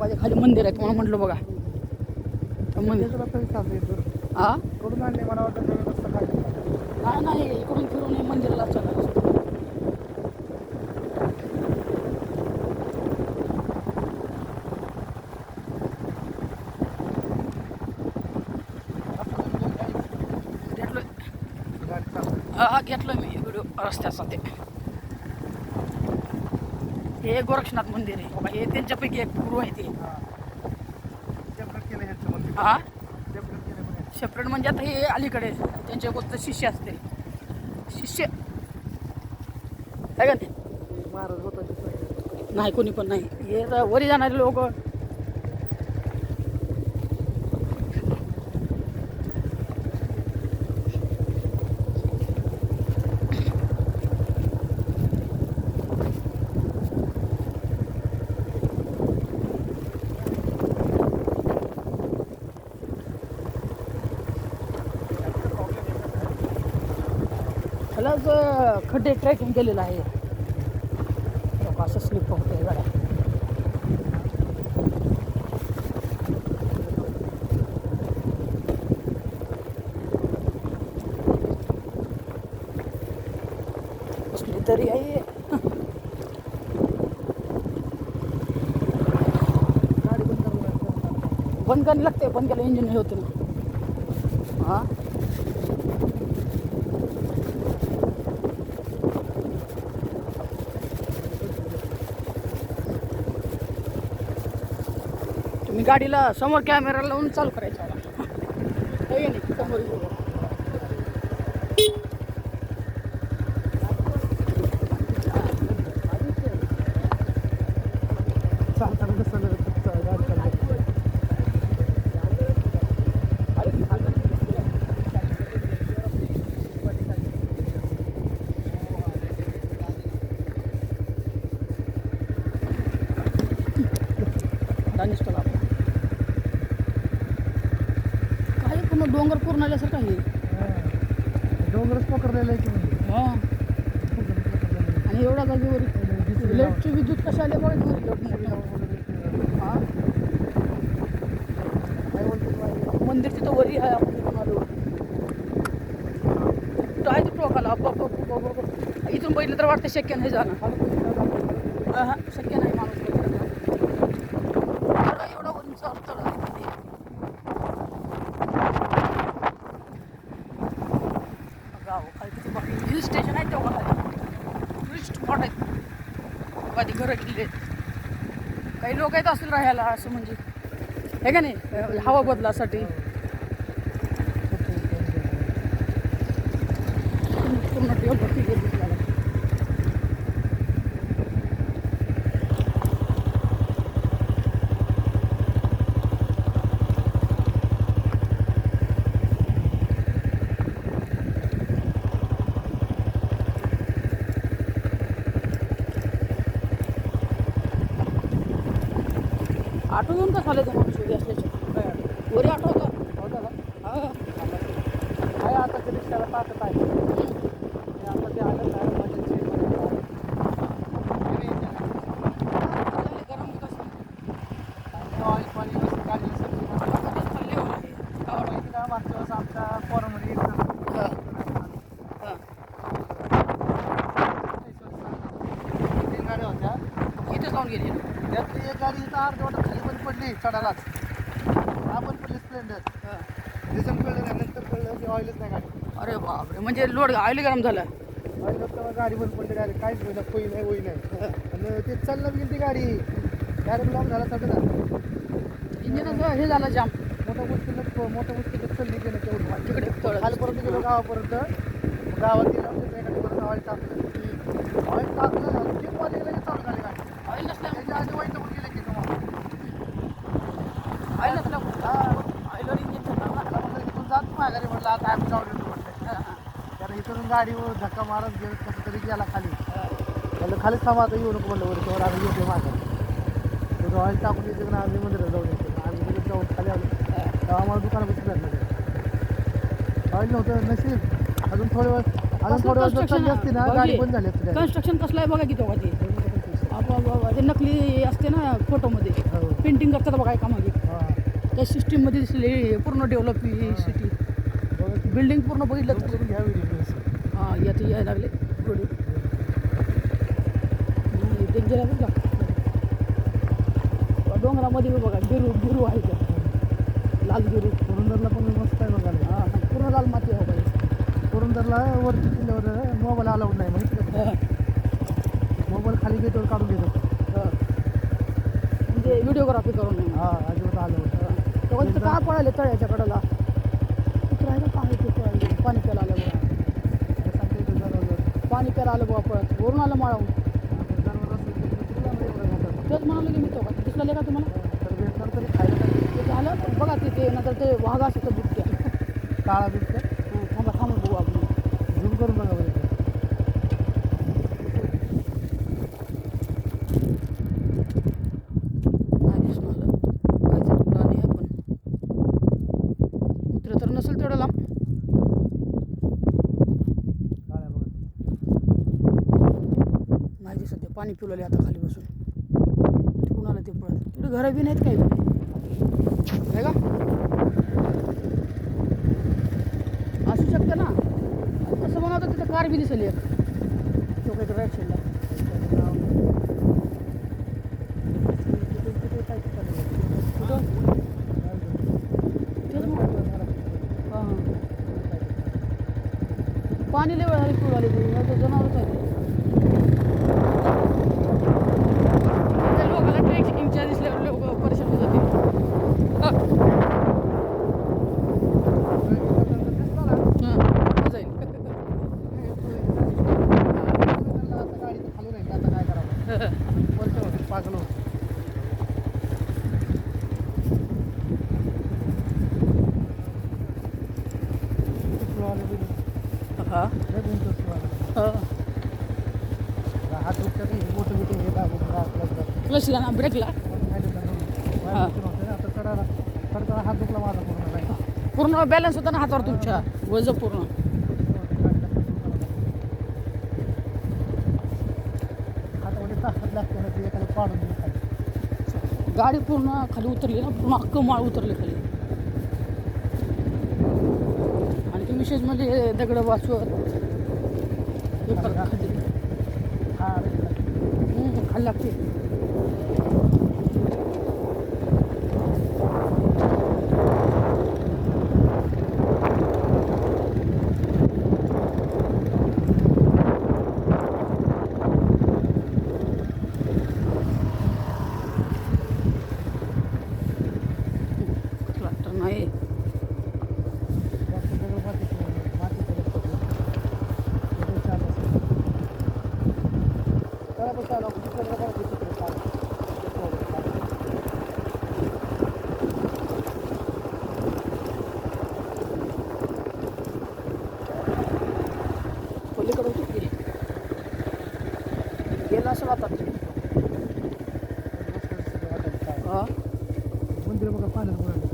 बघा ते खाली मंदिर आहे तुम्हाला म्हटलं बघा मंदिर हा कुठून आणले मला वाटतं रस्ता काढले. नाही इकडून फिरून हे मंदिराला चालला घेतलं मी व्हिडिओ रस्त्याचा ते हे गोरक्षनाथ मंदिर आहे बघा हे त्यांच्यापैकी एक गुरु आहे ते हा सेपरेट म्हणजे आता हे अलीकडे त्यांच्या कोणतं शिष्य असते शिष्य काय का ते महाराज होता नाही कोणी पण नाही हे वरी जाणारे लोक ह्यालाच खड्डे ट्रॅकिंग केलेलं आहे असं स्लिप होतं गाड्या कसली तरी आहे बंद करायला लागते बंद केलं इंजिन हे होतं ना हां तुम्ही गाडीला समोर कॅमेरा लावून चालू करायचा नाही समोर चालताना कसं गाडी चालली. दानिशला काय पूर्ण डोंगर पूर्ण आल्यासारखं आहे डोंगरच पकडलेलं आहे की म्हणजे हां आणि एवढ्या जागेवर इलेक्ट्रिक विद्युत कशा आले बघा हां काय बोलतो मंदिर तिथं वरी आहे आपण तिथून आलो कुठं आहे ते टोकाला इथून बघितलं तर वाटतं शक्य नाही जाणं हां शक्य नाही माणूस एवढा वरून चालतं गाव खाली तिथे हिल स्टेशन आहे तेव्हा टुरिस्ट स्पॉट आहेत कधी घरं गेले काही लोक येत असतील राहायला असं म्हणजे हे का नाही हवा बदलासाठी पूर्ण भरती गेली ऑटो घेऊन कसं आलं ते माणूस वरी असल्याचे वरी ऑटो होता हां आहे आता ते रिक्षाला ताकद आहे आता ते आलं गरम कसं ऑइल पाणी कसं काढलं चालले मागच्या वेळेस आमच्या पोरामध्ये तीन गाड्या होत्या इथं जाऊन गेली त्यातली एक गाडी इथं अर्धवट खाली पण पडली चढालाच आपण पडली स्प्लेंडर रिझन कळलं नाही नंतर कळलं की ऑइलच नाही गाडी अरे बापरे म्हणजे लोड ऑइल गरम झालं ऑइल तेव्हा गाडी बंद पडली डायरेक्ट काहीच होईल कोई नाही होई नाही आणि ते चाललं गेली ती गाडी डायरेक्ट लॉक झाला सगळं इंजिन हे झालं जाम मोठ्या गोष्टीला चालली गेलं तेवढं तिकडे खालपर्यंत गेलो गावापर्यंत गावात गेलो एका ठिकाणी ऑइल टाकलं किती वाजे गेलं चालू झाली गाडी ऑइल नसल्यामुळे त्याच्या आधी वाईट गेले की तुम्हाला ऑइल नसल्यामुळे ऑइलवर इंजिन चालणार इथून जात माघारी म्हटलं आता आम्ही जाऊन म्हटलं त्याला इथून गाडीवर धक्का मारत गेलं कसं तरी गेला खाली म्हटलं खालीच थांबा आता येऊ नको म्हटलं वरती वर आम्ही येते मागं ऑइल टाकून येते ना आम्ही मंदिरात जाऊन येतो आम्ही तिथे जाऊन खाली आलो तेव्हा आम्हाला दुकानात बसलं ऑइल नव्हतं नशीब अजून थोडे वेळ चालली असती ना गाडी बंद झाली असते कन्स्ट्रक्शन कसलं आहे बघा की तेव्हा ते नकली असते ना फोटोमध्ये पेंटिंग करतात बघा एका मागे हा त्या सिस्टीममध्ये दिसले पूर्ण डेव्हलप ही सिटी बिल्डिंग पूर्ण बघितलं तर करून घ्या व्हिडिओ हां यात यायला लागले थोडी डेंजर आहे बघा डोंगरामध्ये बघा गिरू आहे त्या लाल गिरू पुरंदरला पण मस्त आहे बघायला. हां पूर्ण लाल माती आहे बघा पुरंदरला वरती किल्ल्यावर मोबाईल अलाउड नाही माहिती का? मोबाईल खाली गेटवर काढून घेतो. म्हणजे व्हिडिओग्राफी करून नाही हा अजिबात अलाउड. तेव्हा तिथं काय पळाले तळ्याच्या कडेला उतरायला पाणी ते पळाले पाणी प्यायला आलं बघा पाणी प्यायला आलं बघा पळत वरून आलं माळावून तेच म्हणालो की मी तो का दिसला का तुम्हाला तर भेटणार तरी खायला काय ते झालं पण बघा तिथे नंतर ते वाघ असतं बुटक्या काळा बिबट्या थांबा बघू आपण झूम करून बघा बरं. नाही दिसून आलं काहीतरी प्राणी आहे पण कुत्रं तर नसेल तेवढं लांब काळ्या बघा. नाही दिसत ते पाणी पिवलेले आता खाली बसून तिकडून आलं ते पळत तिकडे घरं बी नाहीत काही आहे का असू शकते ना असं म्हणत तिथं कार बी दिसेल एक चौकाच्या राईट साईडला कुठं तेच हां पाणी लय वेळ झाली पिऊ आली जनावरच आहे त्या लोकांना ट्रेकिंगच्या दिसल्यावर लोक परेशान होत जातील जाईल गाडी खाली नाही आता काय करावं वर्ष पागलो. हां हात दुखतात मोठं मिटिंग घेतात क्लचला ना ब्रेकला आता चढायला चढताना हात दुखला माझा पूर्ण नाही पूर्ण बॅलन्स होता ना हातावर तुमच्या वज पूर्ण हातामध्ये ताकद लागते ना ते एखादं पाडून दिली खाली. गाडी पूर्ण खाली उतरली ना पूर्ण अख्खं माळ उतरले खाली आणि ते विशेष म्हणजे दगड वाचवत हे करत खाली हा खाली लागते नाही पलीकडून किती गेला असं आता हां मंदिर बघा पाण्यात बुडालं.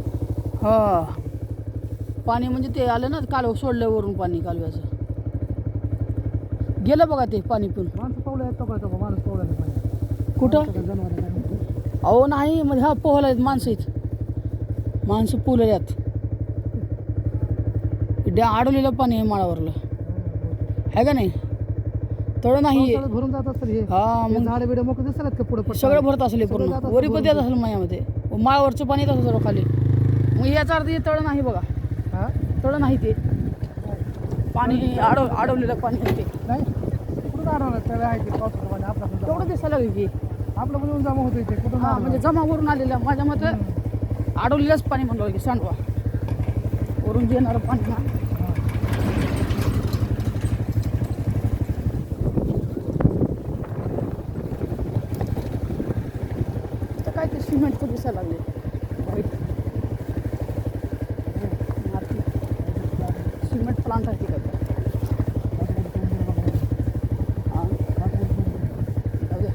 हां पाणी म्हणजे ते आलं ना कालव सोडलं वरून पाणी कालव्याचं गेलं बघा ते पाणी पिऊन माणसं पावलं आहेत तो माणूस पावला नाही कुठं जनावर अहो नाही म्हणजे हा पोहला आहेत माणसं आहेत माणसं पोहलेल्यात अडवलेलं पाणी आहे माळावरलं आहे का नाही तळ नाही भरून जात असेल हे हा मग झाडे बिडे मोकळे दिसतात का पुढे सगळं भरत असेल हे पूर्ण वरी पण येत असेल मायामध्ये माळावरचं पाणी येत असेल खाली मग याचा अर्थ हे तळ नाही बघा हा तळ नाही ते पाणी अडवलेलं पाणी आहे ते नाही कुठं अडवणार त्याला आहे ते पावसाचं पाणी आपला तेवढं दिसायला लागेल की आपलं पण येऊन जमा होतं इथे कुठं हां म्हणजे जमा वरून आलेलं माझ्या मते अडवलेलंच पाणी म्हणलं की सांडवा वरून जे येणारं पाणी ना तर काय ते सिमेंटचं दिसायला लागले व्हाईट माती सिमेंट प्लांट आहे की काय हां जाऊ द्या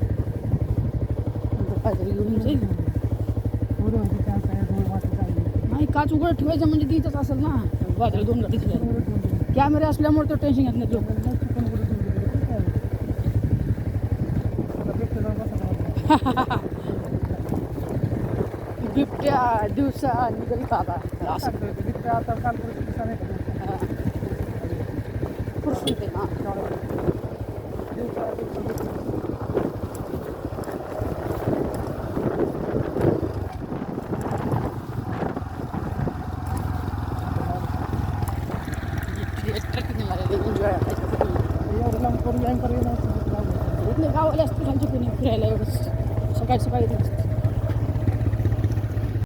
नंतर काहीतरी घेऊन जाईल नाही काच उघडं ठेवायचं म्हणजे तिथंच असेल ना बाजूला दोन गाडी कॅमेरे असल्यामुळे तो टेन्शन घेत नाही लोक बिबट्या दिवसा निघाली आता असं बिबट्या आता काल परत दिवसा नाही का खुरसून ते ना ट्रेकिंग एन्जॉय एवढं लांब करून लाईन करून इथले गावाला असते खालची कोणी फिरायला एवढंच सकाळी सकाळी